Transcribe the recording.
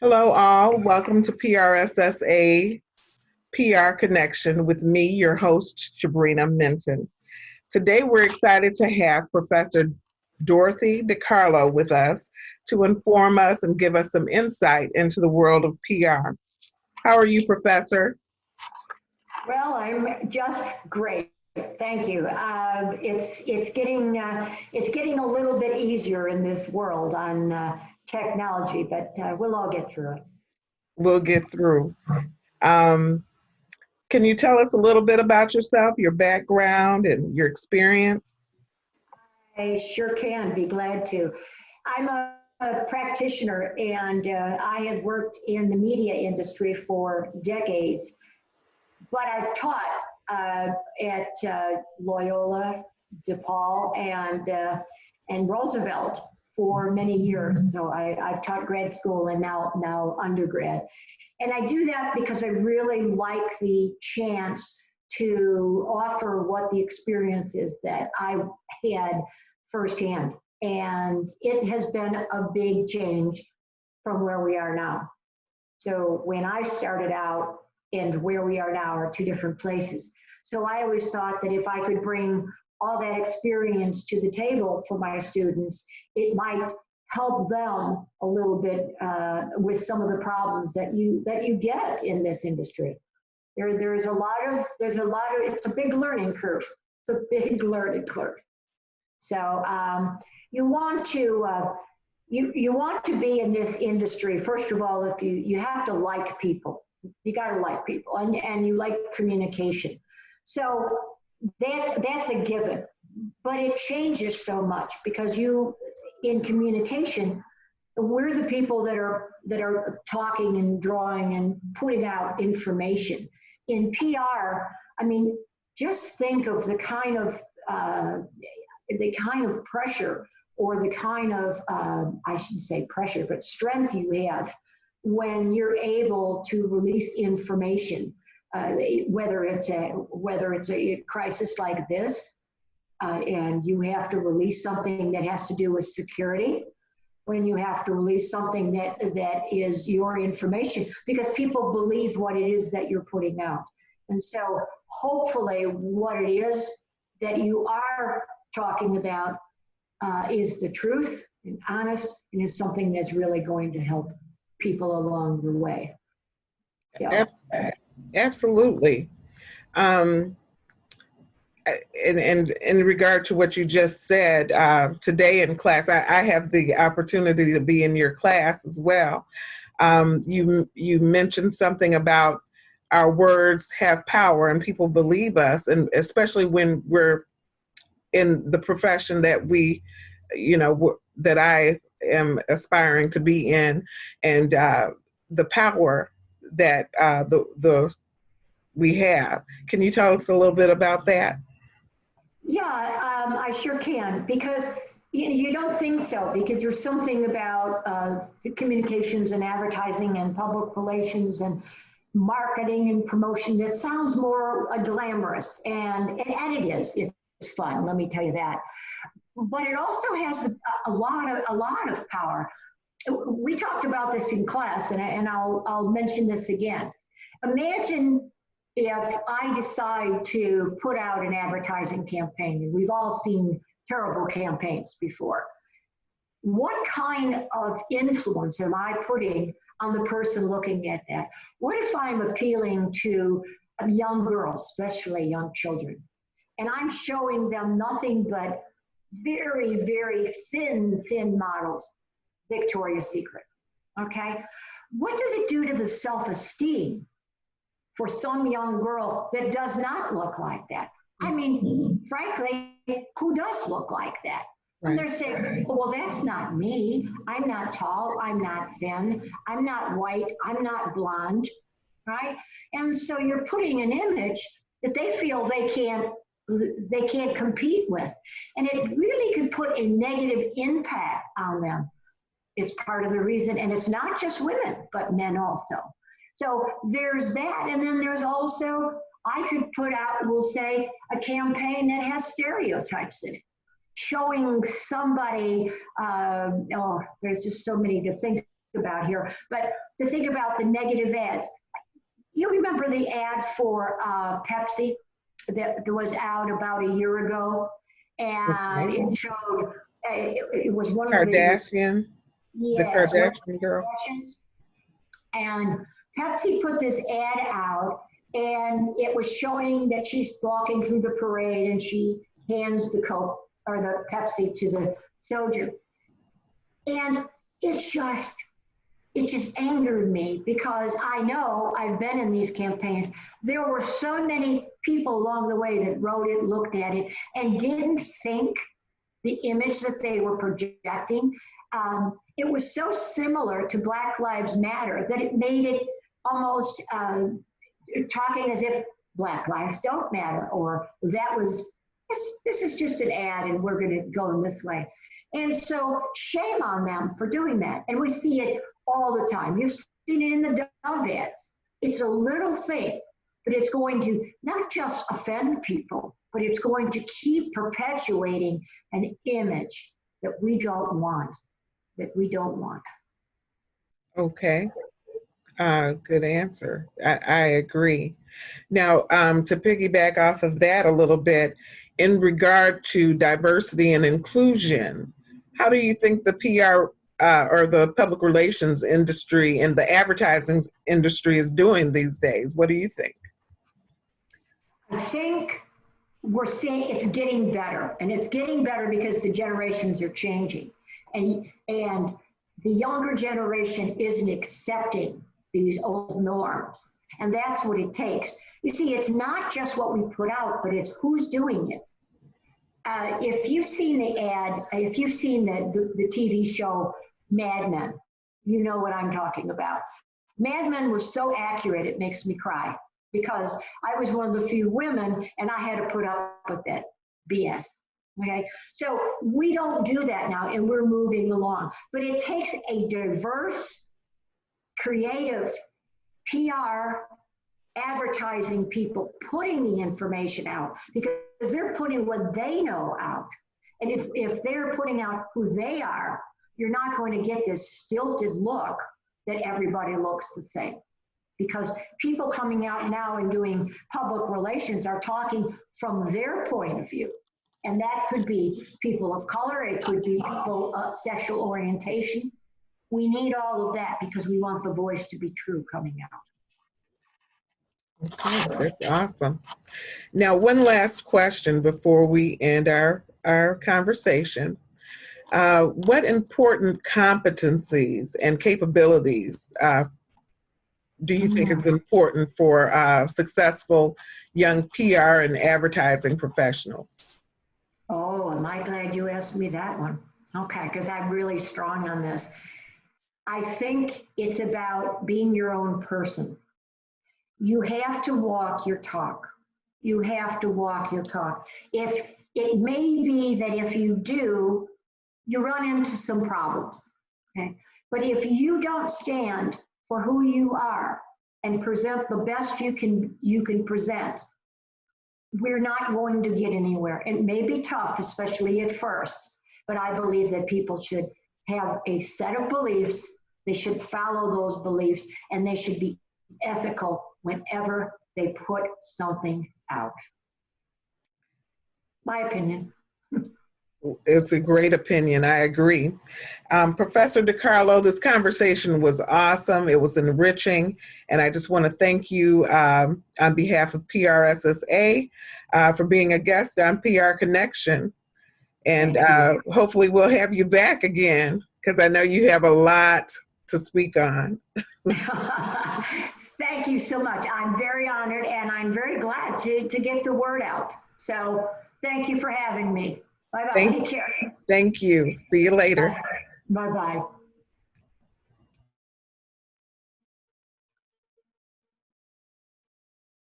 Hello, all. Welcome to PRSSA PR Connection with me, your host, Chybrenna. Today, we're excited to have Professor Dorothy DeCarlo with us to inform us and give us some insight into the world of PR. How are you, Professor? Well, I'm just great. Thank you. It's getting a little bit easier in this world on technology, but we'll all get through it. We'll get through. Um, can you tell us a little bit about yourself, your background, and your experience? I sure can be glad to. I'm a practitioner, and I have worked in the media industry for decades. But I've taught at Loyola, DePaul, and Roosevelt for many years. So I've taught grad school and now undergrad. And I do that because I really like the chance to offer what the experience is that I had firsthand. And it has been a big change from where we are now. So when I started out, and where we are now are two different places. So I always thought that if I could bring all that experience to the table for my students, it might help them a little bit with some of the problems that you get in this industry. There's a lot of it's a big learning curve. It's a big learning curve. So you want to you want to be in this industry. First of all, if you have to like people. You got to like people, and you like communication. So that's a given, but it changes so much because in communication, we're the people that are talking and drawing and putting out information. In PR, I mean, just think of the kind of pressure or the kind of I shouldn't say pressure, but strength you have when you're able to release information, whether it's a crisis like this, and you have to release something that has to do with security, when you have to release something that is your information, because people believe what it is that you're putting out. And so hopefully what it is that you are talking about is the truth and honest, and is something that's really going to help people along the way. So. Absolutely. And in regard to what you just said, today in class, I have the opportunity to be in your class as well. You mentioned something about our words have power and people believe us, and especially when we're in the profession that that I am aspiring to be in, and the power that we have. Can you tell us a little bit about that? Yeah, I sure can, because you don't think so, because there's something about communications and advertising and public relations and marketing and promotion that sounds more glamorous, and it is. It's fun, let me tell you that. But it also has a lot of power. We talked about this in class, and I'll mention this again. Imagine if I decide to put out an advertising campaign, and we've all seen terrible campaigns before. What kind of influence am I putting on the person looking at that? What if I'm appealing to young girls, especially young children, and I'm showing them nothing but very, very thin models, Victoria's Secret, okay? What does it do to the self-esteem for some young girl that does not look like that? I mean, frankly, who does look like that? Right. And they're saying, well, that's not me. I'm not tall, I'm not thin, I'm not white, I'm not blonde, right? And so you're putting an image that they feel they can't compete with. And it really could put a negative impact on them. It's part of the reason, and it's not just women, but men also. So there's that, and then there's also, I could put out, we'll say, a campaign that has stereotypes in it, showing somebody, there's just so many to think about here, but to think about the negative ads. You remember the ad for Pepsi that was out about a year ago, and Okay. it showed it was one of Kardashian, the yes, one of Kardashian girl. the Kardashians. And Pepsi put this ad out, and it was showing that she's walking through the parade, and she hands the Coke or the Pepsi to the soldier. And it just angered me because I know I've been in these campaigns. There were so many people along the way that wrote it, looked at it, and didn't think the image that they were projecting. It was so similar to Black Lives Matter that it made it almost talking as if Black lives don't matter, or this is just an ad and we're going to go in this way. And so shame on them for doing that. And we see it all the time. You've seen it in the Dove ads. It's a little thing, but it's going to not just offend people, but it's going to keep perpetuating an image that we don't want, Okay. Good answer. I agree. Now, to piggyback off of that a little bit, in regard to diversity and inclusion, how do you think the PR or the public relations industry and the advertising industry is doing these days? What do you think? I think we're seeing it's getting better, and it's getting better because the generations are changing, and the younger generation isn't accepting these old norms, and that's what it takes. You see, it's not just what we put out, but it's who's doing it. If you've seen the ad, if you've seen the TV show Mad Men, you know what I'm talking about. Mad Men was so accurate, it makes me cry, because I was one of the few women and I had to put up with that BS. Okay, so we don't do that now, and we're moving along. But it takes a diverse, creative PR, advertising people putting the information out, because they're putting what they know out. And if they're putting out who they are, you're not going to get this stilted look that everybody looks the same. Because people coming out now and doing public relations are talking from their point of view. And that could be people of color, it could be people of sexual orientation. We need all of that because we want the voice to be true coming out. Okay, that's awesome. Now, one last question before we end our conversation. What important competencies and capabilities do you think is important for successful young PR and advertising professionals? Oh, am I glad you asked me that one? Okay, because I'm really strong on this. I think it's about being your own person. You have to walk your talk. You have to walk your talk. If it may be that if you do, you run into some problems. Okay, but if you don't stand for who you are and present the best you can present, we're not going to get anywhere. It may be tough, especially at first, but I believe that people should have a set of beliefs. They should follow those beliefs, and they should be ethical whenever they put something out. My opinion. It's a great opinion. I agree. Professor DeCarlo, this conversation was awesome. It was enriching. And I just want to thank you on behalf of PRSSA for being a guest on PR Connection. And hopefully we'll have you back again, because I know you have a lot to speak on. Thank you so much. I'm very honored, and I'm very glad to get the word out. So thank you for having me. Bye-bye. Take care. Thank you. See you later. Bye-bye.